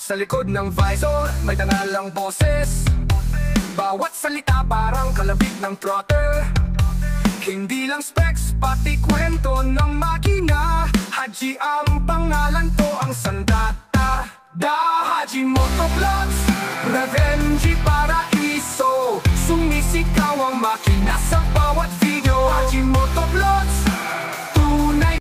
Sa likod ng visor, may tangalang boses. Bawat salita parang kalabit ng throttle. Hindi lang specs, pati kwento ng makina. Haji ang pangalan to, ang sandata. Haji Motovlogs, Revenge Paraiso. Sumisigaw ang makina sa bawat video. Haji Motovlogs, tunay.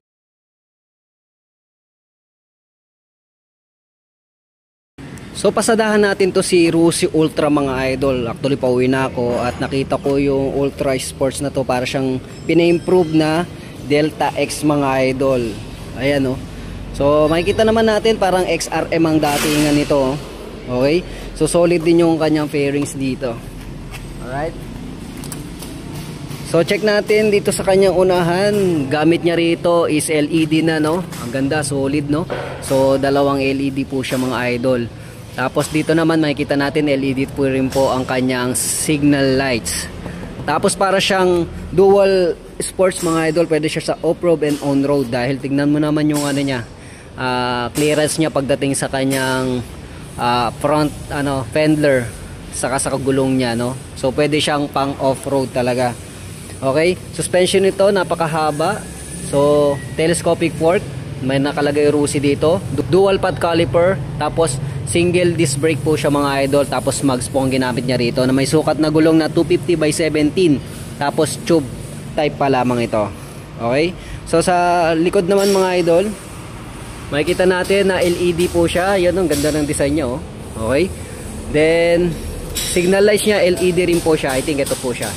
So pasadahan natin to si Rusi Ultra mga idol. Actually pauwi na ako at nakita ko yung Ultra Sports na to, para siyang pina-improve na Delta X mga idol. Ayan oh. So makikita naman natin parang XRM ang datingan nito. Okay? So solid din yung kanyang fairings dito. Alright. So check natin dito sa kanyang unahan. Gamit niya rito is LED na, no. Ang ganda, solid, no. So dalawang LED po siya mga idol. Tapos dito naman makikita natin LED po rin po ang kanyang signal lights. Tapos para siyang dual sports mga idol, pwede siya sa off-road and on-road, dahil tignan mo naman yung ano niya, clearance niya pagdating sa kanyang front fender saka sa gulong niya, no. So pwede siyang pang off-road talaga. Okay, suspension nito napakahaba. So telescopic fork, may nakalagay Rusi dito, dual pad caliper, tapos single disc brake po siya mga idol. Tapos mags po ang ginamit niya rito, na may sukat na gulong na 250/17. Tapos tube type pa lamang ito. Okay, so sa likod naman mga idol, makikita natin na LED po siya. Yan, ang ganda ng design niya, oh. Okay, then signal lights niya LED rin po siya. I think ito po siya.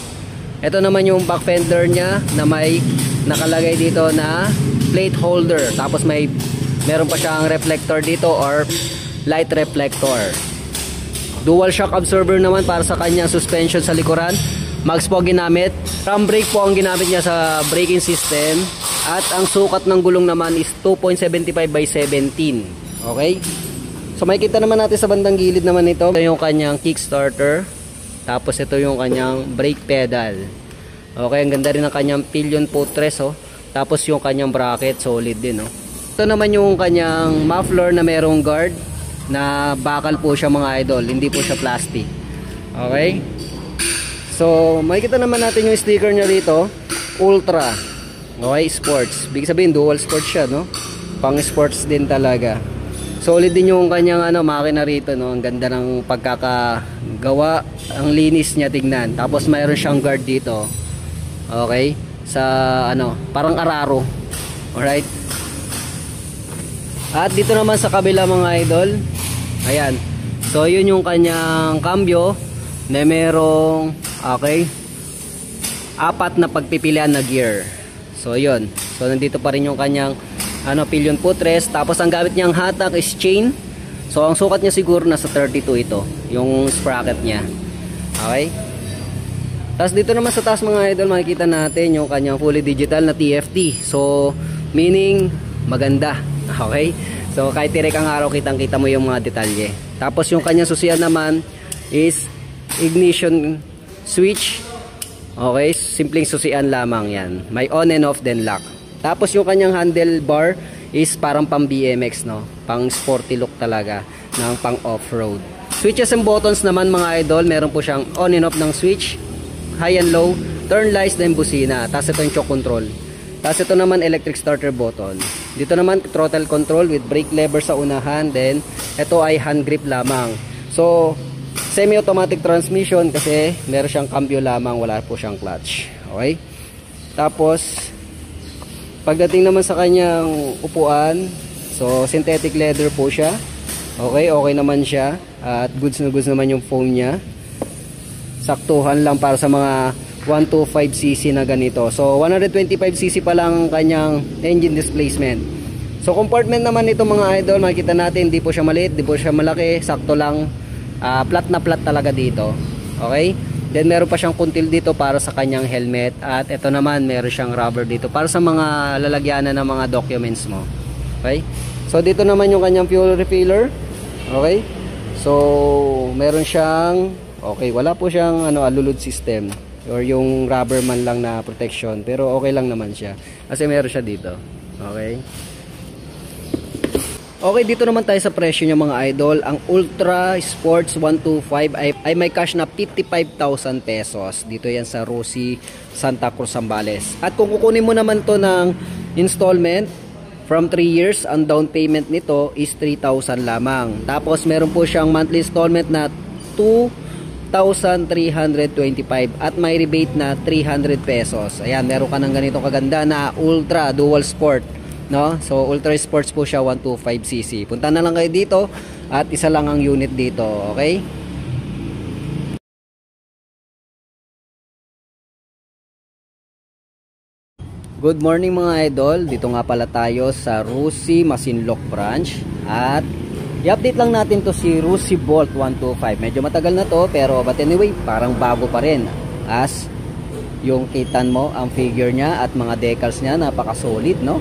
Ito naman yung back fender niya, na may nakalagay dito na plate holder. Tapos meron pa siyang reflector dito, or light reflector. Dual shock absorber naman para sa kanyang suspension sa likuran. Mags po ginamit. Ram brake po ang ginamit niya sa braking system. At ang sukat ng gulong naman is 2.75/17. Okay? So makikita naman natin sa bandang gilid naman ito. Ito yung kanyang kickstarter. Tapos ito yung kanyang brake pedal. Okay, ang ganda rin ng kanyang pillion footrest, oh. Tapos yung kanyang bracket, solid din, oh. Ito naman yung kanyang muffler na merong guard, na bakal po siya mga idol, hindi po siya plastic. Okay, so makikita naman natin yung sticker nya rito, Ultra. Okay, sports, big sabihin dual sports siya, no, pang sports din talaga. Solid din yung kanyang makina rito, no. Ang ganda ng pagkakagawa, ang linis niya tignan. Tapos mayroon siyang guard dito, okay, sa parang araro. Alright, at dito naman sa kabila mga idol, ayan, so yun yung kanyang cambio na merong, okay, 4 na pagpipilian na gear. So yun, so nandito pa rin yung kanyang pillion footrest. Tapos ang gamit niyang hatak is chain. So ang sukat niya siguro nasa 32 ito, yung sprocket niya. Okay, tapos dito naman sa taas mga idol, makikita natin yung kanyang fully digital na TFT. So meaning maganda. Okay, so kahit tirek ang araw, kitang kita mo yung mga detalye. Tapos yung kanyang susian naman is ignition switch. Okay, simpleng susian lamang yan. May on and off then lock. Tapos yung kanyang handlebar is parang pang BMX, no, pang sporty look talaga, ng pang off-road. Switches and buttons naman mga idol, meron po siyang on and off ng switch, high and low, turn lights, then busina. Tapos ito yung choke control. Tapos ito naman electric starter button. Dito naman throttle control with brake lever sa unahan. Then ito ay hand grip lamang. So semi-automatic transmission kasi meron siyang cambio lamang, wala po siyang clutch. Okay? Tapos pagdating naman sa kanyang upuan, so synthetic leather po siya. Okay, okay naman siya. At goods na goods naman yung foam niya. Saktuhan lang para sa mga 125cc na ganito. So 125cc pa lang ang kanyang engine displacement. So compartment naman nito mga idol, makikita natin hindi po siya maliit, hindi po siya malaki, sakto lang. Flat na flat talaga dito. Okay, Then meron pa siyang kuntil dito para sa kanyang helmet. At ito naman meron siyang rubber dito para sa mga lalagyanan ng mga documents mo. Okay? So dito naman yung kanyang fuel refiller. Okay? So meron siyang wala po siyang alulod system or yung rubber man lang na protection, pero okay lang naman siya kasi meron siya dito. Okay? Okay, dito naman tayo sa presyo niya mga idol. Ang Ultra Sports 125 ay may cash na 55,000 pesos. Dito yan sa Rosie, Santa Cruz, Zambales. At kung kukunin mo naman to ng installment from 3 years, ang down payment nito is 3,000 lamang. Tapos meron po siyang monthly installment na 2,325 at may rebate na 300 pesos. Ayan, meron ka ng ganito kaganda na Ultra Dual Sport. No? So Ultra Sports po siya 125cc. Punta na lang kayo dito at isa lang ang unit dito, okay? Good morning mga idol. Dito nga pala tayo sa Rosie Masinloc branch at i-update lang natin to si Rosie Bolt 125. Medyo matagal na to pero but anyway, parang bago pa rin. As yung kitan mo ang figure niya at mga decals niya napaka-solid, no?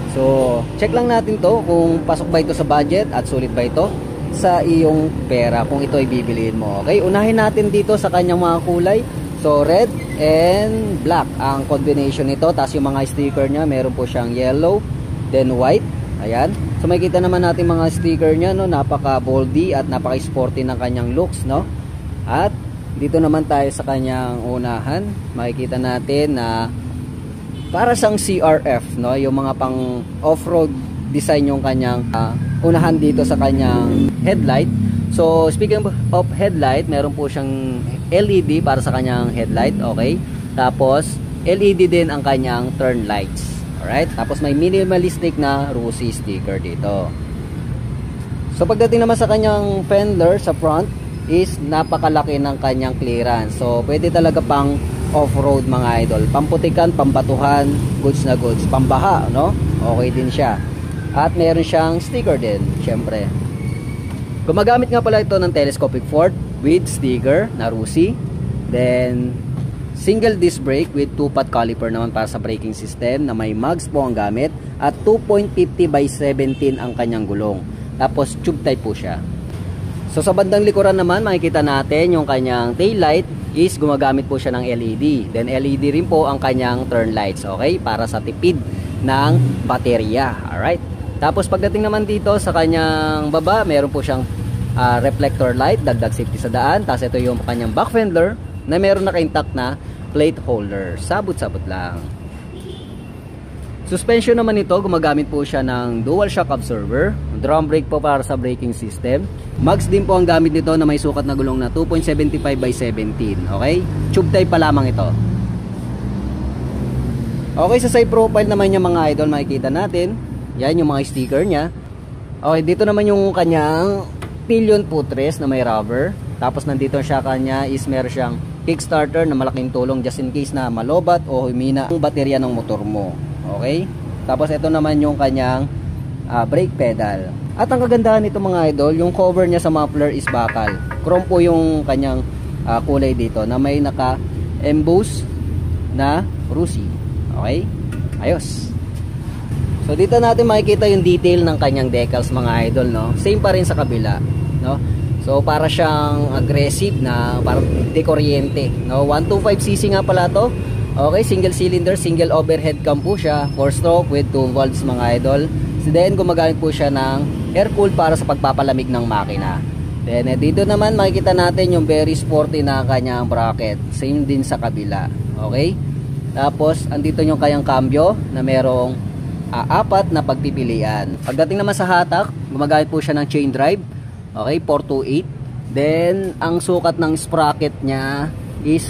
So, check lang natin to kung pasok ba ito sa budget at sulit ba ito sa iyong pera kung ito ay bibiliin mo. Okay, unahin natin dito sa kanyang mga kulay. So, red and black ang combination nito. Tapos yung mga sticker niya, meron po siyang yellow, then white. Ayan. So, makikita naman natin mga sticker niya, no? Napaka-boldy at napaka-sporty ng kanyang looks, no? At dito naman tayo sa kanyang unahan. Makikita natin na para siyang CRF, no? Yung mga pang off-road design yung kanyang unahan dito sa kanyang headlight. So speaking of headlight, meron po siyang LED para sa kanyang headlight, okay? Tapos LED din ang kanyang turn lights. Alright? Tapos may minimalistic na Rosie sticker dito. So pagdating naman sa kanyang fender sa front is napakalaki ng kanyang clearance. So pwede talaga pang off-road mga idol, pamputikan, pambatuhan, goods na goods, pambaha, no? Okay din siya. At meron siyang sticker din, syempre. Gumagamit nga pala ito ng telescopic fork with sticker na Rosie. Then single disc brake with 2-pot caliper naman para sa braking system na may mags po ang gamit at 2.50 by 17 ang kanyang gulong. Tapos tube type po siya. So sa bandang likuran naman makikita natin yung kanyang tail light is gumagamit po siya ng LED. Then LED rin po ang kanyang turn lights, okay? Para sa tipid ng baterya. Alright? Tapos pagdating naman dito sa kanyang baba, meron po siyang reflector light, dagdag safety sa daan. Tapos ito yung kanyang back fender na meron naka-intact na plate holder. Sabot-sabot lang. Suspension naman ito, gumagamit po siya ng dual shock absorber, drum brake po para sa braking system. Mags din po ang gamit nito na may sukat na gulong na 2.75 by 17. Okay? Tube type pa lamang ito. Okay, sa side profile naman niya mga idol, makikita natin. Yan yung mga sticker niya. Okay, dito naman yung kanyang pillion footrest na may rubber. Tapos nandito siya kanya is meron siyang kickstarter na malaking tulong just in case na malobat o humina ang baterya ng motor mo. Okay? Tapos ito naman yung kanyang brake pedal. At ang kagandahan nito mga idol, yung cover niya sa muffler is bakal. Chrome po yung kanyang kulay dito na may naka-emboss na Rosie. Okay? Ayos. So dito natin makikita yung detail ng kanyang decals mga idol, no? Same pa rin sa kabila, no? So para siyang aggressive na parang de kuryente, no? 125cc nga pala to. Okay, single cylinder, single overhead cam po siya, 4-stroke with 2 valves mga idol. So then gumagamit po siya ng air cool para sa pagpapalamig ng makina. Then dito naman makikita natin yung very sporty na kanyang bracket. Same din sa kabila. Okay? Tapos andito yung kanyang cambio na merong 4 na pagpipilian. Pagdating naman sa hatak, gumagamit po siya ng chain drive. Okay, 428. Then ang sukat ng sprocket niya is,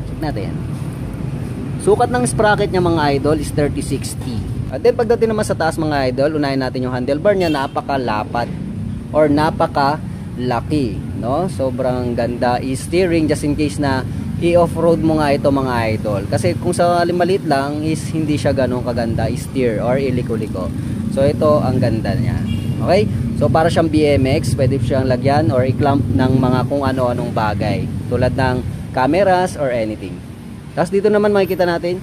check natin. Sukat ng sprocket niya mga idol is 3060. At then pagdating naman sa taas mga idol, unahin natin yung handlebar niya, napakalapat or napakalaki, no? Sobrang ganda i-steering just in case na i-off-road mo nga ito mga idol. Kasi kung sa maliit lang is hindi siya ganun kaganda i-steer or iliko-liko. So ito ang ganda niya. Okay? So para siyang BMX, pwede siyang lagyan or i-clamp ng mga kung ano-anong bagay. Tulad ng cameras or anything. Tapos dito naman makikita natin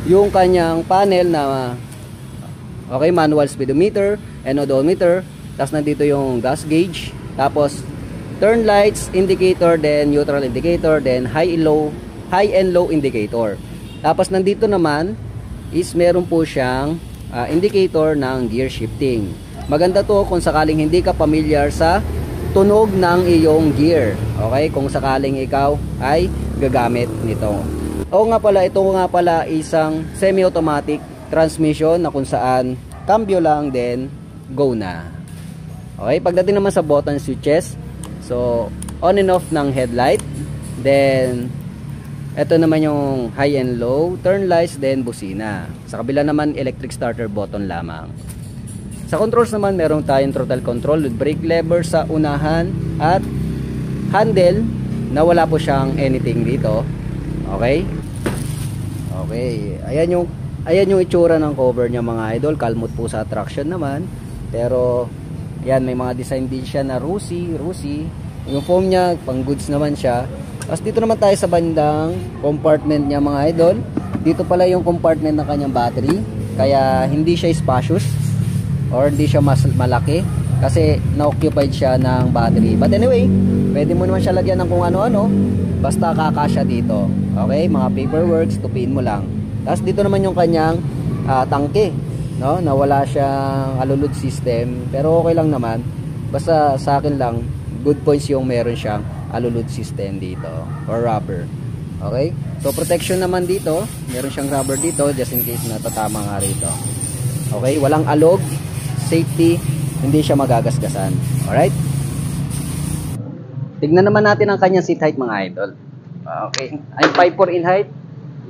yung kanyang panel na okay, manual speedometer and odometer. Tapos nandito yung gas gauge, tapos turn lights, indicator, then neutral indicator, then high and low indicator. Tapos nandito naman is meron po siyang indicator ng gear shifting. Maganda to kung sakaling hindi ka familiar sa tunog ng iyong gear. Okay, kung sakaling ikaw ay gagamit nito. O nga pala, ito nga pala isang semi-automatic transmission na kung saan cambio lang, then go na. Okay, pagdating naman sa button switches, so on and off ng headlight, then ito naman yung high and low, turn lights, then busina. Sa kabila naman, electric starter button lamang. Sa controls naman, meron tayong throttle control with brake lever sa unahan at handle na wala po siyang anything dito. Okay? Okay, ayan yung itsura ng cover niya mga idol. Kalmot po sa traction naman. Pero yan, may mga design din siya na Rusi. Yung foam niya, pang goods naman siya. Tapos dito naman tayo sa bandang compartment niya mga idol. Dito pala yung compartment ng kanyang battery. Kaya hindi siya spacious or hindi siya mas malaki kasi na-occupied siya ng battery. But anyway, pwede mo naman siya lagyan ng kung ano-ano. Basta kakasya dito. Okay, mga paperworks, tupiin mo lang. Tapos dito naman yung kanyang tangke, no? Na wala siyang alulod system, pero okay lang naman. Basta sa akin lang, good points yung meron siyang alulod system dito or rubber. Okay? So protection naman dito, meron siyang rubber dito just in case natatama nga rito. Okay, walang alog, safety, hindi siya magagasgasan. Alright? Tignan naman natin ang kanyang seat height mga idol. Okay, I'm 5'4" in height.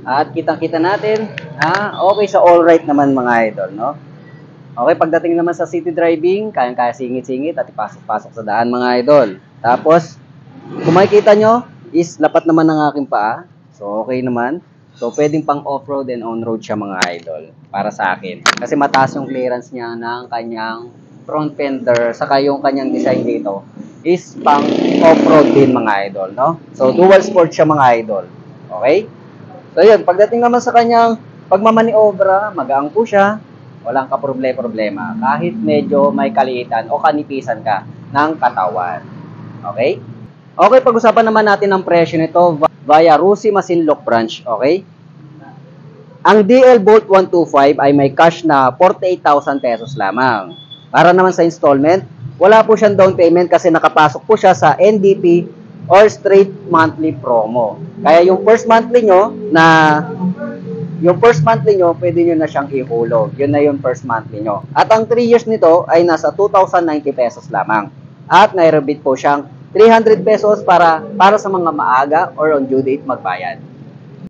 At kitang-kita natin, okay sa all right naman mga idol, no? Okay, pagdating naman sa city driving, kayang-kaya singit-singit at ipasok-pasok sa daan mga idol. Tapos, kung makikita nyo, is lapat naman ng aking paa. So, okay naman. So, pwedeng pang off-road and on-road siya mga idol. Para sa akin. Kasi mataas yung clearance niya ng kanyang front fender. Saka yung kanyang design dito is pang off-road din mga idol, no? So, dual sport siya mga idol. Okay? So, yun. Pagdating naman sa kanyang pagmamaniobra, magaang po siya. Walang kaproblema. Kahit medyo may kaliitan o kanipisan ka ng katawan. Okay? Okay, pag-usapan naman natin ang presyo nito via Rusi Masinloc branch. Okay? Ang DL Bolt 125 ay may cash na 48,000 pesos lamang. Para naman sa installment, wala po siyang down payment kasi nakapasok po siya sa NDP or straight monthly promo. Kaya yung first monthly nyo, pwede nyo na siyang ihulog. Yun na yung first monthly nyo. At ang 3 years nito ay nasa 2,090 pesos lamang. At nai-rebate po siyang 300 pesos para sa mga maaga or on due date magbayad.